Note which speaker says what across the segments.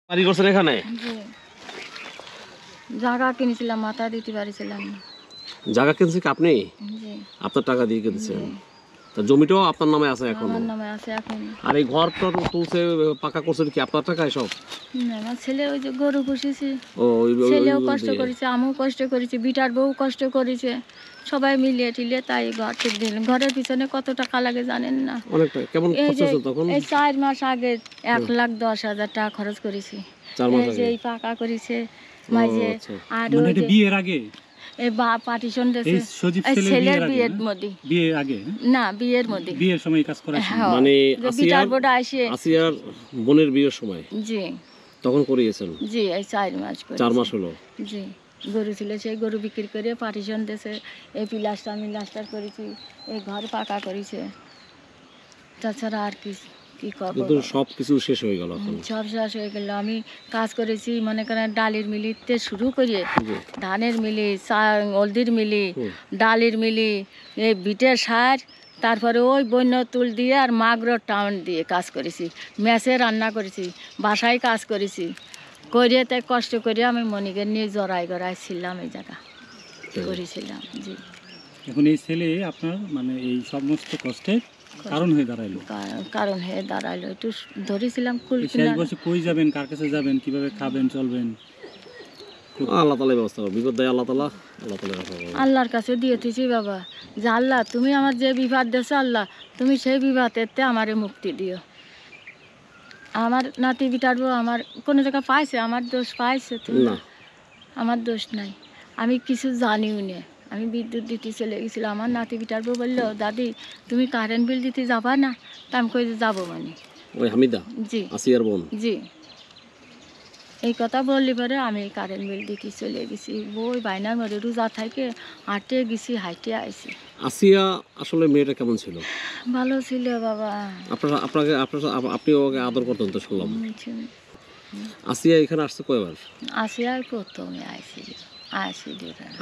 Speaker 1: বাড়ি করছেন এখানে?
Speaker 2: জি জায়গা কিনেছিলাম, মাথা দিতে পারিছিলাম না।
Speaker 1: জায়গা কিনছে কি আপনি?
Speaker 2: জি
Speaker 1: আপনার টাকা দিয়ে কিনছেন?
Speaker 2: জি
Speaker 1: তা জমিটাও আপনার নামে আছে এখনো?
Speaker 2: আমার নামে আছে এখন।
Speaker 1: আর এই ঘর টর তুলছে পাকা করছেন কি আপনার টাকায় সব?
Speaker 2: না, আমার ছেলে ওই যে গরু পুষেছি,
Speaker 1: ও
Speaker 2: ছেলেও কষ্ট করেছে, আমিও কষ্ট করেছি, বিটার বউ কষ্ট করেছে, সবাই মিলিয়ে টিলিয়ে তাই ঘর ঠিক দিলেন। ঘরের পিছনে কত টাকা লাগে জানেন না?
Speaker 1: অনেকটা কেমন
Speaker 2: এই
Speaker 1: খরচ
Speaker 2: যে
Speaker 1: হচ্ছে তখন?
Speaker 2: এই 4 মাস আগে 1,10,000 টাকা খরচ করেছি।
Speaker 1: 4 মাস
Speaker 2: এই যে
Speaker 1: আগে?
Speaker 2: এই পাকা করেছে
Speaker 1: ও
Speaker 2: মাঝে।
Speaker 1: আচ্ছা।
Speaker 2: আর
Speaker 3: মানে
Speaker 2: ওই
Speaker 3: এটা
Speaker 2: যে
Speaker 3: বিয়ের আগে?
Speaker 2: এই পার্টিশন
Speaker 3: এই
Speaker 2: দিয়েছে
Speaker 3: সজীব
Speaker 2: এই
Speaker 3: ছেলের
Speaker 2: ছেলের
Speaker 3: বিয়ের আগে
Speaker 2: বিয়ের
Speaker 3: না?
Speaker 2: মধ্যে।
Speaker 3: বিয়ের আগে?
Speaker 2: না, বিয়ের মধ্যে।
Speaker 3: বিয়ের সময় এই কাজ করাইছেন?
Speaker 2: হ্যাঁ,
Speaker 1: মানে
Speaker 2: যে
Speaker 1: আসিয়ার
Speaker 2: বিটার বোর্ডে আসে।
Speaker 1: আসিয়ার বোনের বিয়ের সময়
Speaker 2: জি
Speaker 1: তখন করিয়েছেন?
Speaker 2: জি এই 4 মাস করে।
Speaker 1: 4 মাস হলো?
Speaker 2: জি গরু ছিল, সেই গরু বিক্রি করে পার্টিশন দিয়েছে। এই পিলাস্টার আমি লাস্টার করেছি, এই ঘর পাকা করেছে। তাছাড়া আর কি কি করবো?
Speaker 1: কিন্তু সব কিছু শেষ হয়ে গেল এখন।
Speaker 2: সব শেষ হয়ে গেল। আমি কাজ করেছি মনে করেন ডালের মিলিতে শুরু করে
Speaker 1: জি।
Speaker 2: ধানের মিলি, হলদির মিলি,
Speaker 1: হুম।
Speaker 2: ডালের মিলি, এই বিটের সার, তারপরে ওই বন্য তুল দিয়ে আর মাগরো টাউন দিয়ে কাজ করেছি, মেসে রান্না করেছি, বাসায় কাজ করেছি করে, তাই কষ্ট করে আমি মনিকে নিয়ে জড়াই গড়াই ছিলাম, এই জায়গা করেছিলাম। জি
Speaker 3: এখন এই ছেলে আপনার মানে এই সমস্ত কষ্টের কারণ হয়ে দাঁড়াইলো।
Speaker 2: কারণ হয়ে দাঁড়াইলো। একটু ধরেছিলাম কুল
Speaker 3: এই শেষ বয়সে কই যাবেন, কার কাছে যাবেন, কিভাবে খাবেন চলবেন?
Speaker 1: আল্লাহ তাআলা ব্যবস্থা করবে। বিপদ দেয় আল্লাহ তাআলা, আল্লাহ তাআলা ব্যবস্থা করবে।
Speaker 2: আল্লাহর কাছে দিয়েছি বাবা, যে আল্লাহ তুমি আমার যে বিবাদ দিয়েছো, আল্লাহ তুমি সেই বিবাদেতে আমারে মুক্তি দিও। আমার নাতি বিটারবো আমার কোনো জায়গা পাইছে, আমার দোষ পাইছে তো
Speaker 1: না।
Speaker 2: আমার দোষ নাই, আমি কিছু জানিও না। আমি বিদ্যুৎ দিতে চলে গেছিলাম, আমার নাতি বিটারবো বললো দাদি তুমি কারেন্ট বিল দিতে যাবা না? তা আমি কই যে যাবো মানে।
Speaker 1: ওই হামিদা
Speaker 2: জি
Speaker 1: আসিয়ার বোন?
Speaker 2: জি এই কথা বললি পরে আমি কারেন্ট বিল দিতে চলে গেছি। বই বাইনার মধ্যে রোজা থাকে, হাঁটে গেছি, হাঁটে আইছি।
Speaker 1: আসিয়া আসলে মেয়েটা কেমন ছিল?
Speaker 2: ভালো ছিল বাবা।
Speaker 1: আপনি ওকে আদর করতেন তো শুনলাম। আসিয়া এখানে আসছে কয়বার?
Speaker 2: আসিয়ার প্রথমে আইছিল,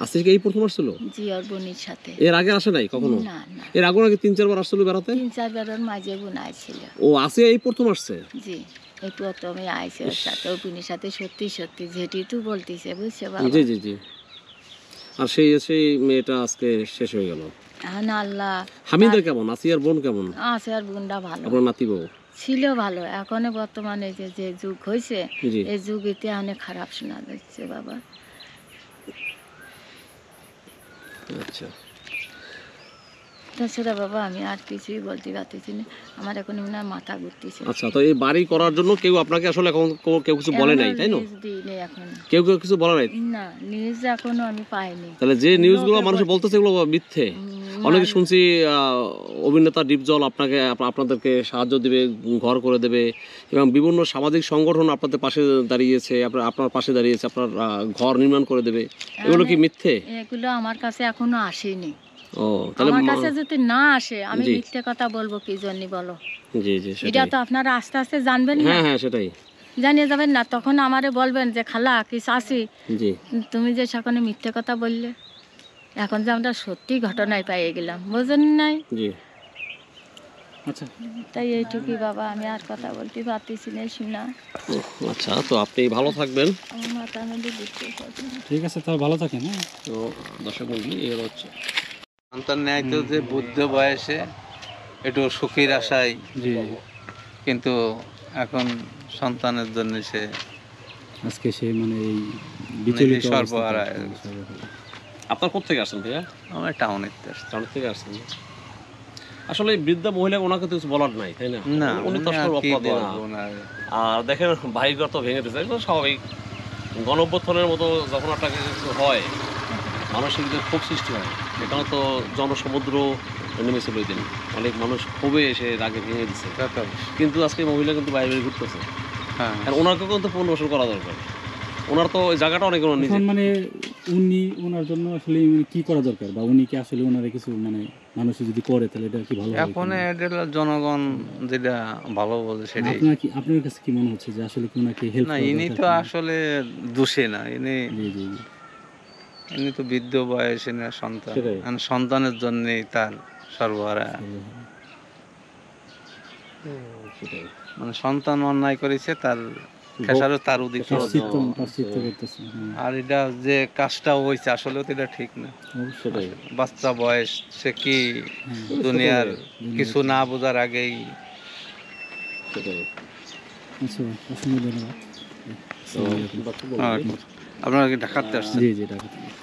Speaker 1: আসিয়া এই প্রথম আসছিল?
Speaker 2: জি ওর বোনের সাথে।
Speaker 1: এর আগে আসে নাই কখনো?
Speaker 2: না না,
Speaker 1: এর আগে নাকি 3-4 বার আসছিল বেড়াতে?
Speaker 2: 3-4 বার ওর মাঝে বোন আইছিল।
Speaker 1: ও আসিয়া এই প্রথম আসছে?
Speaker 2: জি এই প্রথমে আইছে ওর সাথে, ওর বোনের সাথে। সত্যি সত্যি যেটি তুই বলতিছে, বুঝছো বাবা?
Speaker 1: জি জি জি। আর সেই মেয়েটা আজকে শেষ হয়ে গেল।
Speaker 2: এখন আল্লাহ।
Speaker 1: হামিদা কেমন? আসিয়ার বোন কেমন?
Speaker 2: আছে আর বোনটা ভালো
Speaker 1: আপনার নাতি বউ?
Speaker 2: ছিল, ভালো। এখন বর্তমানে যে যে যুগ হয়েছে,
Speaker 1: জি।
Speaker 2: এই যুগেতে অনেক খারাপ শোনা যাচ্ছে বাবা।
Speaker 1: আচ্ছা।
Speaker 2: তাছাড়া বাবা আমি আর কিছুই বলতে পারতেছি না, আমার এখন মনে হয় মাথা ঘুরতেছে।
Speaker 1: আচ্ছা, তো এই বাড়ি করার জন্য কেউ আপনাকে আসলে এখন কেউ কিছু বলে নাই, তাই না?
Speaker 2: এখন
Speaker 1: কেউ কিছু বলে নাই?
Speaker 2: না, নিউজ এখনো আমি পাইনি।
Speaker 1: তাহলে যে নিউজগুলো মানুষ বলতেছে এগুলো মিথ্যে। অনেকে শুনছি অভিনেতা ডিপজল আপনাদেরকে সাহায্য দেবে, ঘর করে দেবে, এবং বিভিন্ন সামাজিক সংগঠন আপনাদের পাশে দাঁড়িয়েছে, আপনার পাশে দাঁড়িয়েছে, আপনার ঘর নির্মাণ করে দেবে। এগুলো কি মিথ্যে?
Speaker 2: এগুলো আমার কাছে এখনো আসেনি।
Speaker 1: ও তাহলে
Speaker 2: আমার কাছে যদি না আসে আমি মিথ্যে কথা বলবো কি জন্য বলো?
Speaker 1: জি জি
Speaker 2: এটা তো আপনারা আস্তে আস্তে জানবেন না।
Speaker 1: হ্যাঁ হ্যাঁ সেটাই
Speaker 2: জানিয়ে যাবেন না, তখন আমারে বলবেন যে খালা কি চাচি
Speaker 1: জি
Speaker 2: তুমি যে সেখানে মিথ্যে কথা বললে, এখন যে আমরা সত্যি ঘটনায় পেয়ে গেলাম, বুঝেন নাই?
Speaker 1: জি।
Speaker 3: আচ্ছা
Speaker 2: তাই এইটুকুই বাবা, আমি আর কথা বলতে পারতেছি না শোনা।
Speaker 1: আচ্ছা, তো আপনি ভালো থাকবেন।
Speaker 2: আমার মাথার মধ্যে বুঝতে পারছি না।
Speaker 3: ঠিক আছে, তাহলে ভালো থাকেন। হ্যাঁ
Speaker 1: তো দর্শক মন্ডলী এই হচ্ছে
Speaker 4: সন্তান নেয় তো যে বুদ্ধ বয়সে একটু সুখীর আশায়,
Speaker 3: জি।
Speaker 4: কিন্তু এখন সন্তানের জন্য সে
Speaker 3: আজকে সে মানে এই বিচলিত
Speaker 4: নিজে সর্বহারা হয়ে গেছে।
Speaker 1: আপনার কোথেকে আসছেন ভাইয়া?
Speaker 4: আমরা টাউনে আসছি।
Speaker 1: টাউন থেকে আসছেন? আসলে এই বৃদ্ধা মহিলা ওনাকে তো কিছু বলার নাই, তাই না?
Speaker 4: না
Speaker 1: উনি তো
Speaker 4: উনি আর
Speaker 1: আসলে
Speaker 4: কি
Speaker 1: অপরাধী না।
Speaker 4: বলবো ওনার।
Speaker 1: আর দেখেন বাড়িঘর তো ভেঙে দিচ্ছে, এগুলো স্বাভাবিক। গণঅভ্যুত্থানের মতো যখন আপনাকে কিছু হয়, মানুষের যে ক্ষোভ সৃষ্টি হয়, এখানে তো জনসমুদ্র নেমেছিল ওই দিন। অনেক মানুষ ক্ষোভে এসে রাগে ভেঙে দিচ্ছে।
Speaker 4: তা তো অবশ্যই।
Speaker 1: কিন্তু আজকে মহিলা কিন্তু বাইরে বাইরে ঘুরতেছে।
Speaker 4: হ্যাঁ
Speaker 1: আর ওনাকেও কিন্তু পুনর্বাসন করা দরকার। ওনার তো ওই জায়গাটা অনেক নিজে।
Speaker 3: এখন মানে উনি ওনার জন্য আসলে কি করা দরকার, বা উনি কি আসলে ওনারে কিছু মানে মানুষ যদি করে তাহলে এটা কি ভালো হবে?
Speaker 4: এখন এটা হলো জনগণ যেটা ভালো বলে সেটাই।
Speaker 3: আপনার কাছে কি মনে হচ্ছে যে আসলে কি ওনাকে হেল্প
Speaker 4: না
Speaker 3: করা
Speaker 4: ইনি
Speaker 3: দরকার
Speaker 4: তো
Speaker 3: কিনা?
Speaker 4: আসলে দোষী না,
Speaker 3: জি জি জি।
Speaker 4: ইনি তো বৃদ্ধ বয়সে না সন্তান,
Speaker 1: সেটাই।
Speaker 4: আর সন্তানের জন্যই তার সর্বহারা।
Speaker 1: সেটাই।
Speaker 4: মানে সন্তান অন্যায় করেছে, তার খেসারও তার ওদিকে
Speaker 3: প্রাশ্চিত্য করতেছে।
Speaker 4: আর এটা যে কাজটা হয়েছে আসলে তো এটা ঠিক না।
Speaker 1: সেটাই।
Speaker 4: বাচ্চা বয়স, সে কি দুনিয়ার কিছু না বোঝার আগেই
Speaker 1: সেটাই।
Speaker 3: আচ্ছা ভাই, অসংখ্য ধন্যবাদ।
Speaker 1: তো,
Speaker 4: আপনারা কি ঢাকাতে আসছেন?
Speaker 3: জি জি, ঢাকা থেকে।